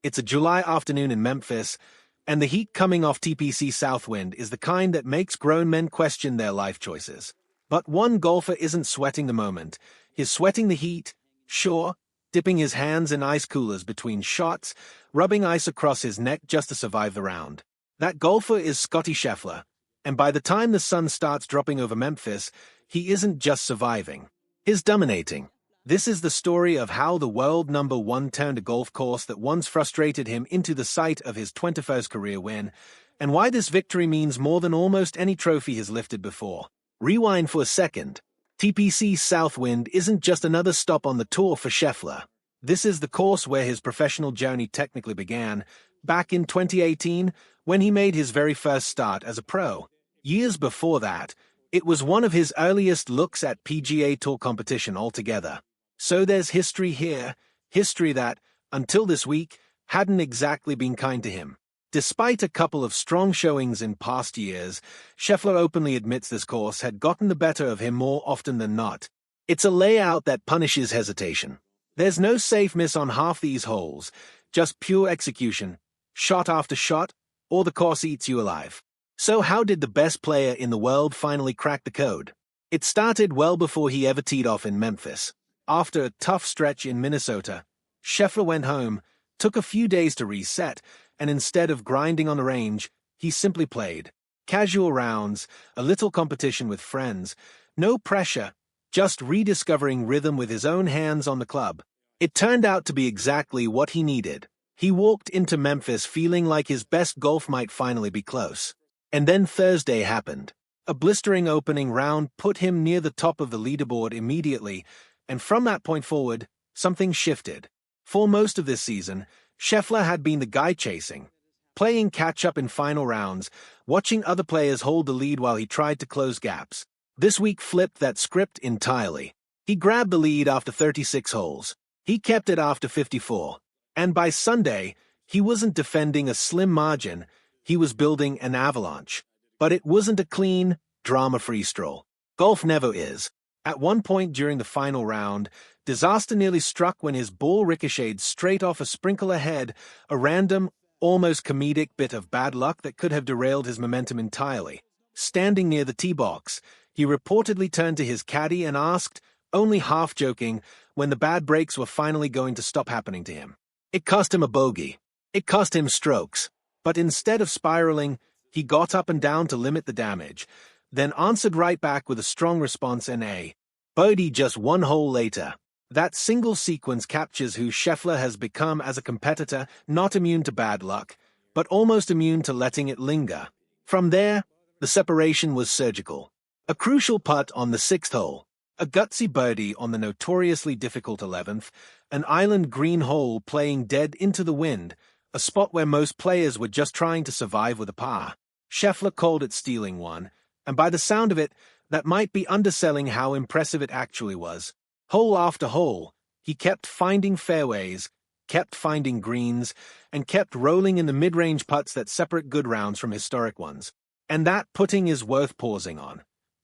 It's a July afternoon in Memphis, and the heat coming off TPC Southwind is the kind that makes grown men question their life choices. But one golfer isn't sweating the moment. He's sweating the heat, sure, dipping his hands in ice coolers between shots, rubbing ice across his neck just to survive the round. That golfer is Scottie Scheffler, and by the time the sun starts dropping over Memphis, he isn't just surviving. He's dominating. This is the story of how the world number one turned a golf course that once frustrated him into the sight of his 21st career win, and why this victory means more than almost any trophy he's lifted before. Rewind for a second. TPC Southwind isn't just another stop on the tour for Scheffler. This is the course where his professional journey technically began, back in 2018, when he made his very first start as a pro. Years before that, it was one of his earliest looks at PGA Tour competition altogether. So there's history here, history that, until this week, hadn't exactly been kind to him. Despite a couple of strong showings in past years, Scheffler openly admits this course had gotten the better of him more often than not. It's a layout that punishes hesitation. There's no safe miss on half these holes, just pure execution, shot after shot, or the course eats you alive. So how did the best player in the world finally crack the code? It started well before he ever teed off in Memphis. After a tough stretch in Minnesota, Scheffler went home, took a few days to reset, and instead of grinding on the range, he simply played. Casual rounds, a little competition with friends, no pressure, just rediscovering rhythm with his own hands on the club. It turned out to be exactly what he needed. He walked into Memphis feeling like his best golf might finally be close. And then Thursday happened. A blistering opening round put him near the top of the leaderboard immediately, and from that point forward, something shifted. For most of this season, Scheffler had been the guy chasing, playing catch-up in final rounds, watching other players hold the lead while he tried to close gaps. This week flipped that script entirely. He grabbed the lead after 36 holes. He kept it after 54. And by Sunday, he wasn't defending a slim margin, he was building an avalanche. But it wasn't a clean, drama-free stroll. Golf never is. At one point during the final round, disaster nearly struck when his ball ricocheted straight off a sprinkler head, a random, almost comedic bit of bad luck that could have derailed his momentum entirely. Standing near the tee box, he reportedly turned to his caddy and asked, only half joking, when the bad breaks were finally going to stop happening to him. It cost him a bogey. It cost him strokes. But instead of spiraling, he got up and down to limit the damage, then answered right back with a strong response and a birdie just one hole later. That single sequence captures who Scheffler has become as a competitor, not immune to bad luck, but almost immune to letting it linger. From there, the separation was surgical. A crucial putt on the 6th hole, a gutsy birdie on the notoriously difficult 11th, an island green hole playing dead into the wind, a spot where most players were just trying to survive with a par. Scheffler called it stealing one, and by the sound of it, that might be underselling how impressive it actually was. Hole after hole, he kept finding fairways, kept finding greens, and kept rolling in the mid-range putts that separate good rounds from historic ones. And that putting is worth pausing on.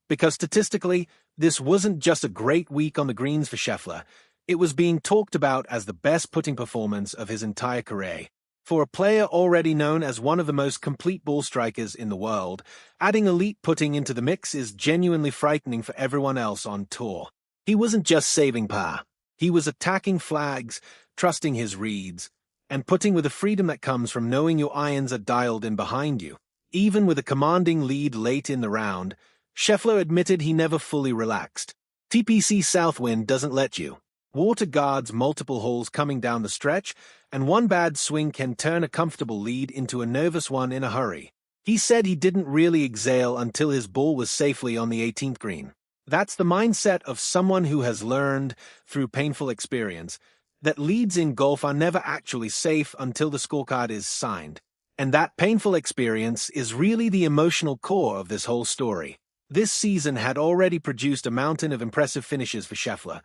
Because statistically, this wasn't just a great week on the greens for Scheffler, it was being talked about as the best putting performance of his entire career. For a player already known as one of the most complete ball strikers in the world, adding elite putting into the mix is genuinely frightening for everyone else on tour. He wasn't just saving par. He was attacking flags, trusting his reads, and putting with the freedom that comes from knowing your irons are dialed in behind you. Even with a commanding lead late in the round, Scheffler admitted he never fully relaxed. TPC Southwind doesn't let you. Water guards multiple holes coming down the stretch, and one bad swing can turn a comfortable lead into a nervous one in a hurry. He said he didn't really exhale until his ball was safely on the 18th green. That's the mindset of someone who has learned, through painful experience, that leads in golf are never actually safe until the scorecard is signed. And that painful experience is really the emotional core of this whole story. This season had already produced a mountain of impressive finishes for Scheffler,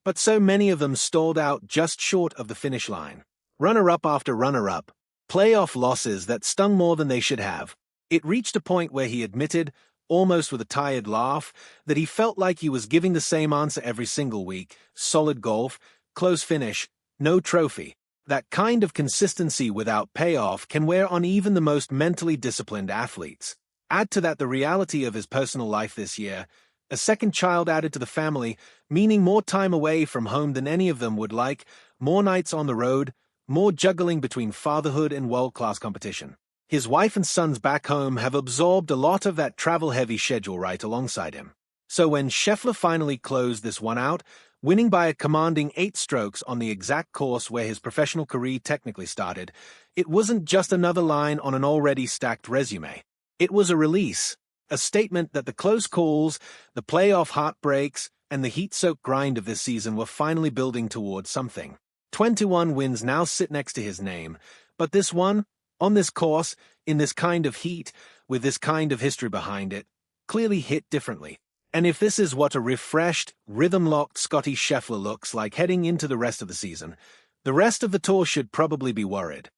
but so many of them stalled out just short of the finish line. Runner-up after runner-up, playoff losses that stung more than they should have. It reached a point where he admitted, almost with a tired laugh, that he felt like he was giving the same answer every single week: solid golf, close finish, no trophy. That kind of consistency without payoff can wear on even the most mentally disciplined athletes. Add to that the reality of his personal life this year, a second child added to the family, meaning more time away from home than any of them would like, more nights on the road, more juggling between fatherhood and world-class competition. His wife and sons back home have absorbed a lot of that travel-heavy schedule right alongside him. So when Scheffler finally closed this one out, winning by a commanding 8 strokes on the exact course where his professional career technically started, it wasn't just another line on an already stacked resume. It was a release, a statement that the close calls, the playoff heartbreaks, and the heat-soaked grind of this season were finally building towards something. 21 wins now sit next to his name, but this one, on this course, in this kind of heat, with this kind of history behind it, clearly hit differently. And if this is what a refreshed, rhythm-locked Scottie Scheffler looks like heading into the rest of the season, the rest of the tour should probably be worried.